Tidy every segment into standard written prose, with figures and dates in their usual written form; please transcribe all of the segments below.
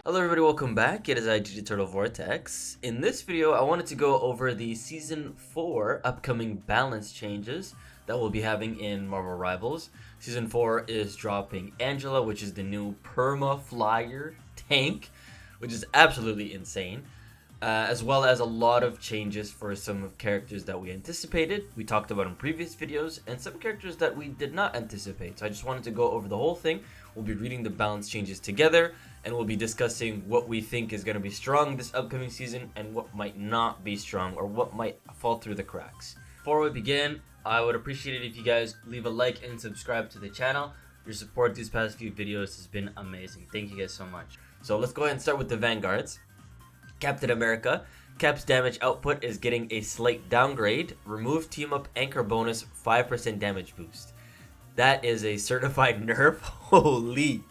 Hello everybody, welcome back. It is DJTurtleVortex. In this video, I wanted to go over the Season 4 upcoming balance changes that we'll be having in Marvel Rivals. Season 4 is dropping Angela, which is the new Perma Flyer tank, which is absolutely insane. As well as a lot of changes for some of characters that we anticipated, we talked about in previous videos, and some characters that we did not anticipate. So I just wanted to go over the whole thing. We'll be reading the balance changes together, and we'll be discussing what we think is going to be strong this upcoming season and what might not be strong or what might fall through the cracks. Before we begin, I would appreciate it if you guys leave a like and subscribe to the channel. Your support these past few videos has been amazing. Thank you guys so much. So let's go ahead and start with the Vanguards. Captain America. Cap's damage output is getting a slight downgrade. Remove team up anchor bonus 5% damage boost. That is a certified nerf. Holy.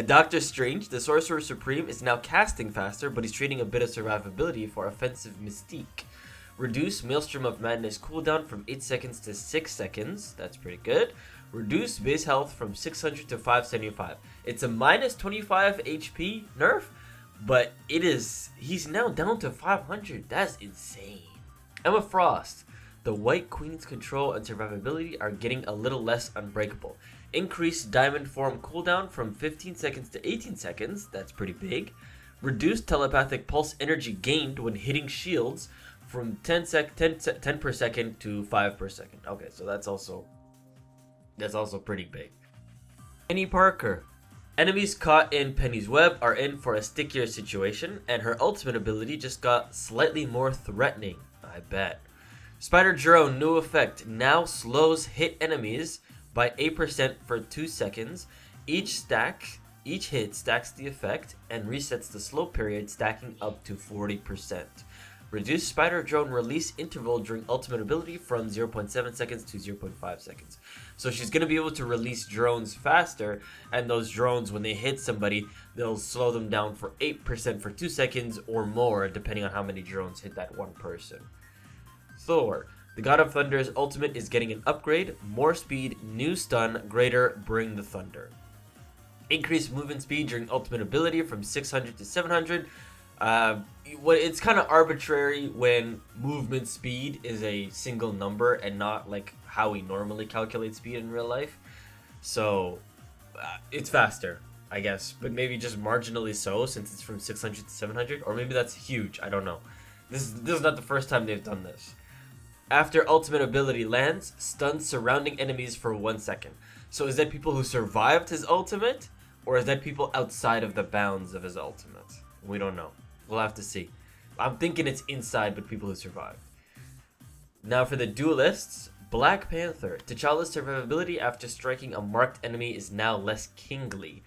Doctor Strange, the Sorcerer Supreme, is now casting faster, but he's trading a bit of survivability for offensive mystique. Reduce Maelstrom of Madness cooldown from 8 seconds to 6 seconds. That's pretty good. Reduce base health from 600 to 575. It's a minus 25 HP nerf, but he's now down to 500. That's insane. Emma Frost. The White Queen's control and survivability are getting a little less unbreakable. Increase diamond form cooldown from 15 seconds to 18 seconds. That's pretty big. Reduce telepathic pulse energy gained when hitting shields from 10 per second to 5 per second. Okay, so that's also pretty big. Penny Parker. Enemies caught in Penny's web are in for a stickier situation, and her ultimate ability just got slightly more threatening, I bet. Spider Drone new effect now slows hit enemies by 8% for 2 seconds. Each hit stacks the effect and resets the slow period, stacking up to 40%. Reduce Spider Drone release interval during ultimate ability from 0.7 seconds to 0.5 seconds. So she's going to be able to release drones faster, and those drones, when they hit somebody, they'll slow them down for 8% for 2 seconds or more, depending on how many drones hit that one person. Thor. The God of Thunder's ultimate is getting an upgrade. More speed, new stun, greater bring the thunder. Increase movement speed during ultimate ability from 600 to 700. It's kind of arbitrary when movement speed is a single number and not like how we normally calculate speed in real life. So it's faster, I guess, but maybe just marginally so since it's from 600 to 700, or maybe that's huge. I don't know. This is not the first time they've done this. After ultimate ability lands, stuns surrounding enemies for 1 second. So is that people who survived his ultimate, or is that people outside of the bounds of his ultimate? We don't know. We'll have to see. I'm thinking it's inside, but people who survived. Now for the duelists, Black Panther. T'Challa's survivability after striking a marked enemy is now less kingly.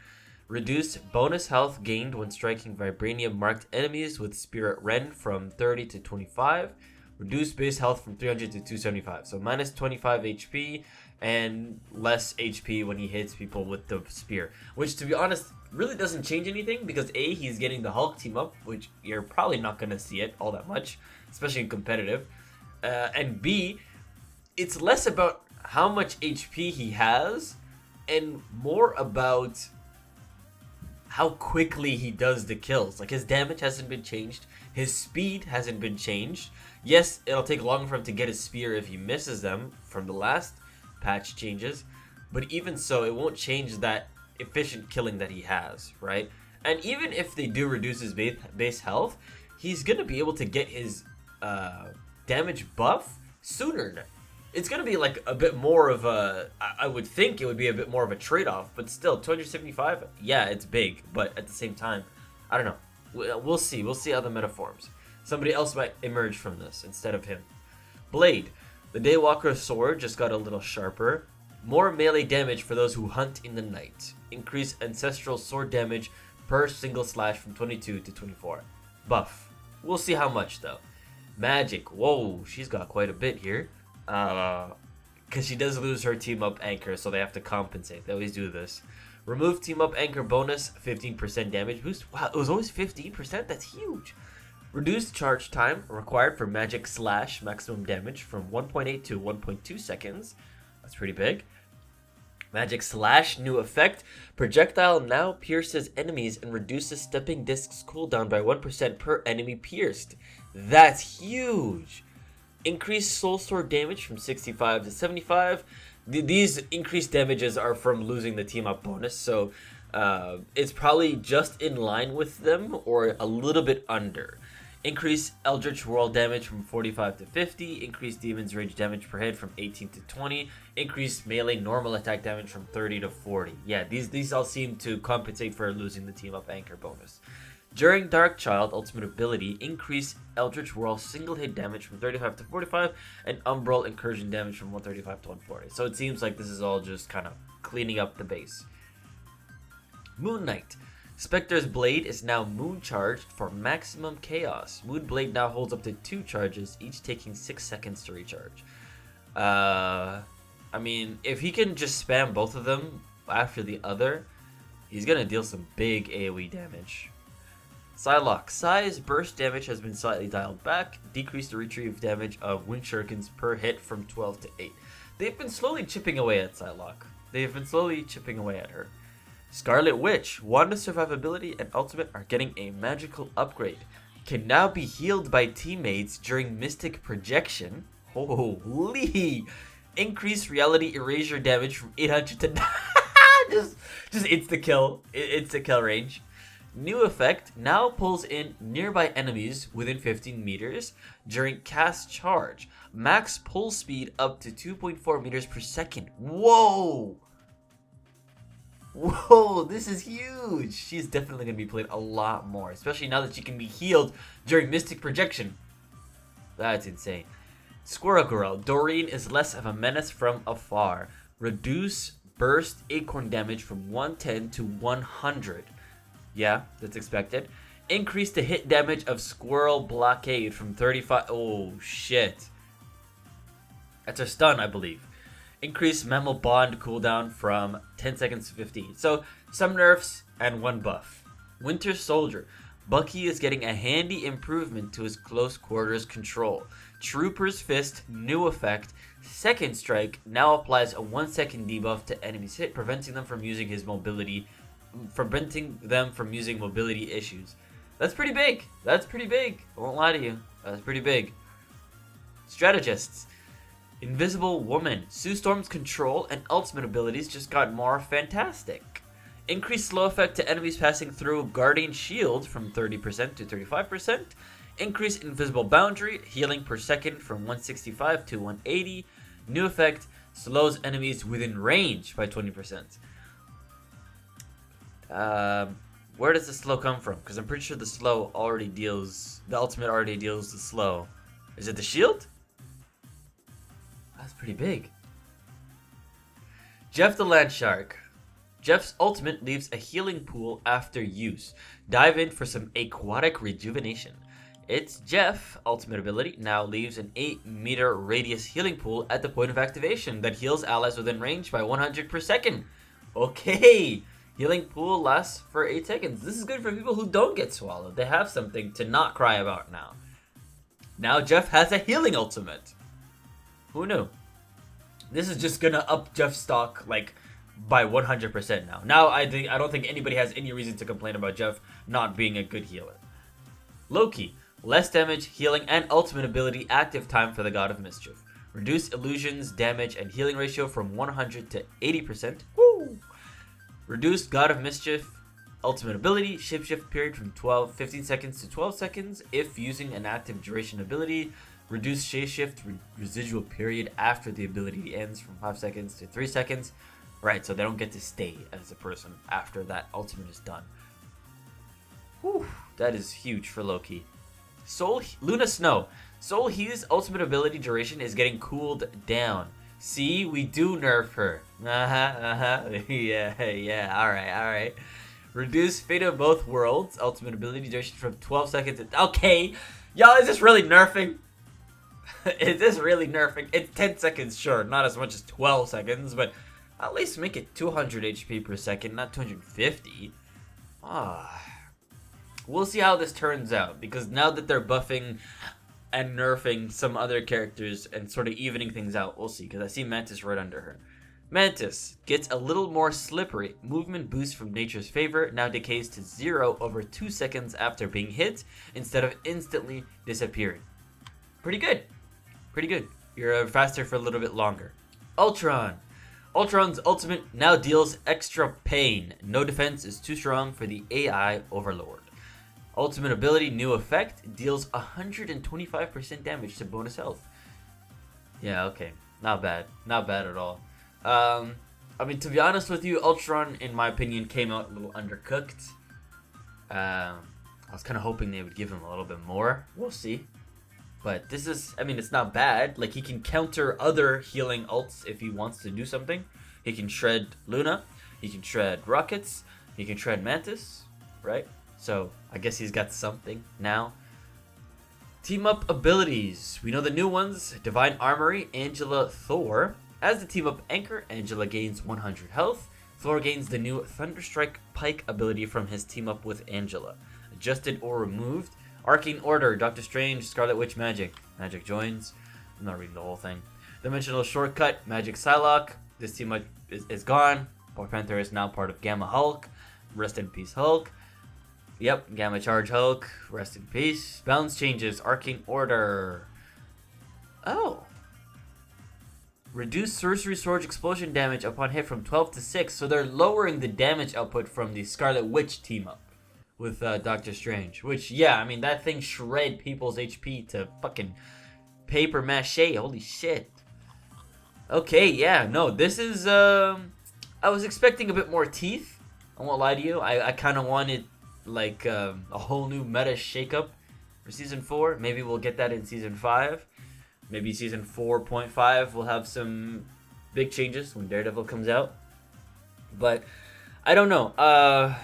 Reduce bonus health gained when striking vibranium marked enemies with Spirit Rend from 30 to 25. Reduce base health from 300 to 275. So minus 25 HP and less HP when he hits people with the spear. Which, to be honest, really doesn't change anything because A, he's getting the Hulk team up, which you're probably not going to see it all that much, especially in competitive. And B, it's less about how much HP he has and more about how quickly he does the kills. Like, his damage hasn't been changed. His speed hasn't been changed. Yes, it'll take longer for him to get his spear if he misses them from the last patch changes. But even so, it won't change that efficient killing that he has, right? And even if they do reduce his base health, he's going to be able to get his damage buff sooner now. It's going to be like a bit more of a, I would think it would be a bit more of a trade-off, but still, 275, yeah, it's big, but at the same time, I don't know. We'll see. We'll see how the meta forms. Somebody else might emerge from this instead of him. Blade. The Daywalker's sword just got a little sharper. More melee damage for those who hunt in the night. Increase ancestral sword damage per single slash from 22 to 24. Buff. We'll see how much though. MAGIK. Whoa, she's got quite a bit here. Because she does lose her team up anchor, so they have to compensate. They always do this. Remove team up anchor bonus, 15% damage boost. Wow, it was always 15%? That's huge. Reduced charge time required for magic slash maximum damage from 1.8 to 1.2 seconds. That's pretty big. Magic Slash, new effect. Projectile now pierces enemies and reduces stepping disc's cooldown by 1% per enemy pierced. That's huge! Increased soul sword damage from 65 to 75. These increased damages are from losing the team up bonus, so it's probably just in line with them or a little bit under. Increase Eldritch Whirl damage from 45 to 50. Increase Demon's Rage damage per hit from 18 to 20. Increase melee normal attack damage from 30 to 40. Yeah, these all seem to compensate for losing the team up anchor bonus. During Dark Child ultimate ability, increase Eldritch Whirl single hit damage from 35 to 45 and Umbral Incursion damage from 135 to 140. So it seems like this is all just kind of cleaning up the base. Moon Knight. Spectre's Blade is now moon charged for maximum chaos. Moon Blade now holds up to 2 charges, each taking 6 seconds to recharge. I mean, if he can just spam both of them after the other, he's gonna deal some big AoE damage. Psylocke. Psy's burst damage has been slightly dialed back. Decrease the retrieve damage of wind shurikens per hit from 12 to 8. They've been slowly chipping away at Psylocke. They've been slowly chipping away at her. Scarlet Witch. Wanda's survivability and ultimate are getting a magical upgrade. Can now be healed by teammates during mystic projection. Holy! Increase reality erasure damage from 800 to just insta kill. Insta kill range. New effect now pulls in nearby enemies within 15 meters during cast charge. Max pull speed up to 2.4 meters per second. Whoa! Whoa, this is huge. She's definitely going to be played a lot more, especially now that she can be healed during Mystic Projection. That's insane. Squirrel Girl. Doreen is less of a menace from afar. Reduce burst acorn damage from 110 to 100. Yeah, that's expected. Increase the hit damage of Squirrel Blockade from 35. Oh, shit. That's a stun, I believe. Increase Mammal Bond cooldown from 10 seconds to 15. So, some nerfs and one buff. Winter Soldier. Bucky is getting a handy improvement to his close quarters control. Trooper's Fist, new effect. Second Strike now applies a 1 second debuff to enemies hit, preventing them from using mobility issues. That's pretty big. That's pretty big. I won't lie to you. That's pretty big. Strategists. Invisible Woman. Sue Storm's control and ultimate abilities just got more fantastic. Increased slow effect to enemies passing through Guardian Shield from 30% to 35%. Increase Invisible Boundary, healing per second from 165 to 180. New effect, slows enemies within range by 20%. Where does the slow come from? Because I'm pretty sure the ultimate already deals the slow. Is it the shield? That's pretty big. Jeff the Land Shark. Jeff's ultimate leaves a healing pool after use. Dive in for some aquatic rejuvenation. It's Jeff, ultimate ability, now leaves an 8-meter radius healing pool at the point of activation that heals allies within range by 100 per second. Okay, healing pool lasts for 8 seconds. This is good for people who don't get swallowed. They have something to not cry about now. Now Jeff has a healing ultimate. Who knew? This is just gonna up Jeff's stock like by 100% now. Now I don't think anybody has any reason to complain about Jeff not being a good healer. Loki. Less damage, healing, and ultimate ability active time for the God of Mischief. Reduce illusions, damage, and healing ratio from 100 to 80%. Woo! Reduce God of Mischief ultimate ability, shapeshift period from 15 seconds to 12 seconds if using an active duration ability. Reduce shapeshift residual period after the ability ends from 5 seconds to 3 seconds. Right, so they don't get to stay as a person after that ultimate is done. Whew, that is huge for Loki. Luna Snow. Soul He's ultimate ability duration is getting cooled down. See, we do nerf her. Yeah, alright. Reduce Fate of Both Worlds ultimate ability duration from 12 seconds to... Okay, y'all, is this really nerfing? Is this really nerfing? It's 10 seconds, sure, not as much as 12 seconds, but at least make it 200 HP per second, not 250. We'll see how this turns out, because now that they're buffing and nerfing some other characters and sort of evening things out, we'll see, because I see Mantis right under her. Mantis gets a little more slippery. Movement boost from nature's favor now decays to 0 over 2 seconds after being hit instead of instantly disappearing. Pretty good. Pretty good. You're faster for a little bit longer. Ultron. Ultron's ultimate now deals extra pain. No defense is too strong for the AI Overlord. Ultimate ability, new effect, deals 125% damage to bonus health. Yeah, okay. Not bad. Not bad at all. I mean, to be honest with you, Ultron, in my opinion, came out a little undercooked. I was kind of hoping they would give him a little bit more. We'll see. But this is, I mean, it's not bad. Like, he can counter other healing ults if he wants to do something. He can shred Luna. He can shred Rockets. He can shred Mantis, right? So, I guess he's got something now. Team up abilities. We know the new ones. Divine Armory, Angela, Thor. As the team up anchor, Angela gains 100 health. Thor gains the new Thunderstrike Pike ability from his team up with Angela. Adjusted or removed. Arcane Order, Doctor Strange, Scarlet Witch, MAGIK. MAGIK joins. I'm not reading the whole thing. Dimensional Shortcut, MAGIK Psylocke. This team up is gone. Black Panther is now part of Gamma Hulk. Rest in peace, Hulk. Yep, Gamma Charge Hulk. Rest in peace. Balance changes, Arcane Order. Oh. Reduce Sorcery Sword explosion damage upon hit from 12 to 6. So they're lowering the damage output from the Scarlet Witch team up with Doctor Strange. Which, yeah, I mean, that thing shred people's HP to fucking paper mache. Holy shit. Okay, yeah, no, this is, I was expecting a bit more teeth. I won't lie to you. I kind of wanted, like, a whole new meta shakeup for Season 4. Maybe we'll get that in Season 5. Maybe Season 4.5 will have some big changes when Daredevil comes out. But, I don't know.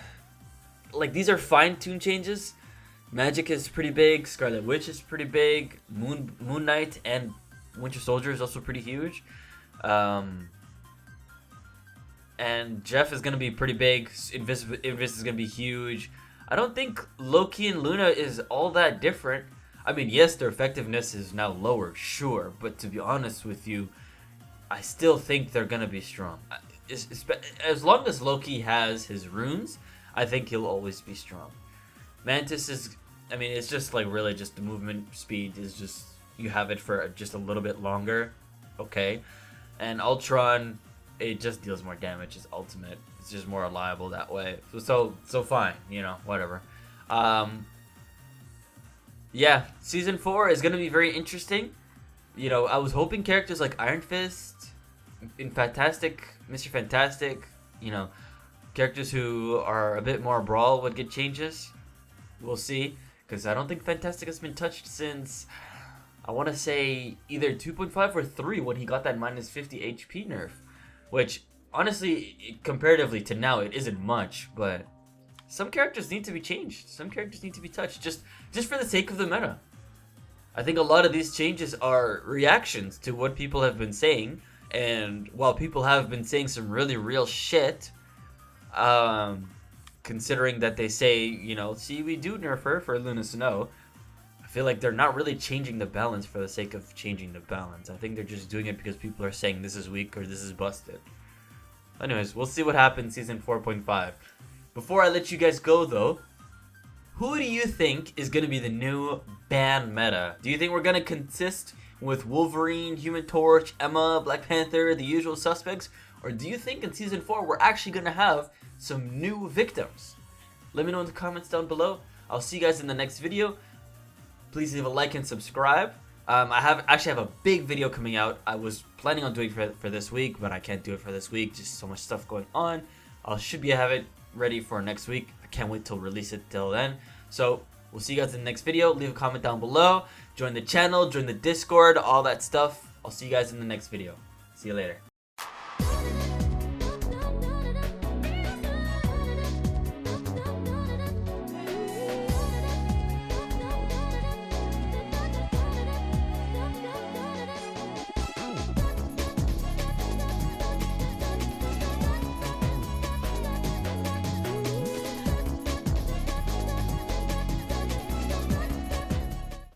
Like, these are fine-tuned changes. MAGIK is pretty big. Scarlet Witch is pretty big. Moon Knight and Winter Soldier is also pretty huge. And Jeff is going to be pretty big. Invis is going to be huge. I don't think Loki and Luna is all that different. I mean, yes, their effectiveness is now lower, sure. But to be honest with you, I still think they're going to be strong. As long as Loki has his runes, I think he'll always be strong. Mantis is, I mean, it's just like really just the movement speed is just, you have it for just a little bit longer. Okay. And Ultron, it just deals more damage. It's ultimate. It's just more reliable that way. So fine, you know, whatever. Yeah, Season 4 is going to be very interesting. You know, I was hoping characters like Iron Fist, Fantastic, Mr. Fantastic, you know, characters who are a bit more brawl would get changes. We'll see. Because I don't think Fantastic has been touched since, I want to say, either 2.5 or 3 when he got that minus 50 HP nerf. Which, honestly, comparatively to now, it isn't much. But some characters need to be changed. Some characters need to be touched. Just for the sake of the meta. I think a lot of these changes are reactions to what people have been saying. And while people have been saying some really real shit, considering that they say, you know, see, we do nerf her for Luna Snow, I feel like they're not really changing the balance for the sake of changing the balance. I think they're just doing it because people are saying this is weak or this is busted. Anyways, we'll see what happens Season 4.5. Before I let you guys go, though, who do you think is going to be the new ban meta? Do you think we're going to consist with Wolverine, Human Torch, Emma, Black Panther, the usual suspects? Or do you think in Season 4 we're actually going to have some new victims? Let me know in the comments down below. I'll see you guys in the next video. Please leave a like and subscribe. I actually have a big video coming out. I was planning on doing for this week, but I can't do it for this week. Just so much stuff going on. I should have it ready for next week. I can't wait to release it till then. So we'll see you guys in the next video. Leave a comment down below. Join the channel, join the Discord, all that stuff. I'll see you guys in the next video. See you later.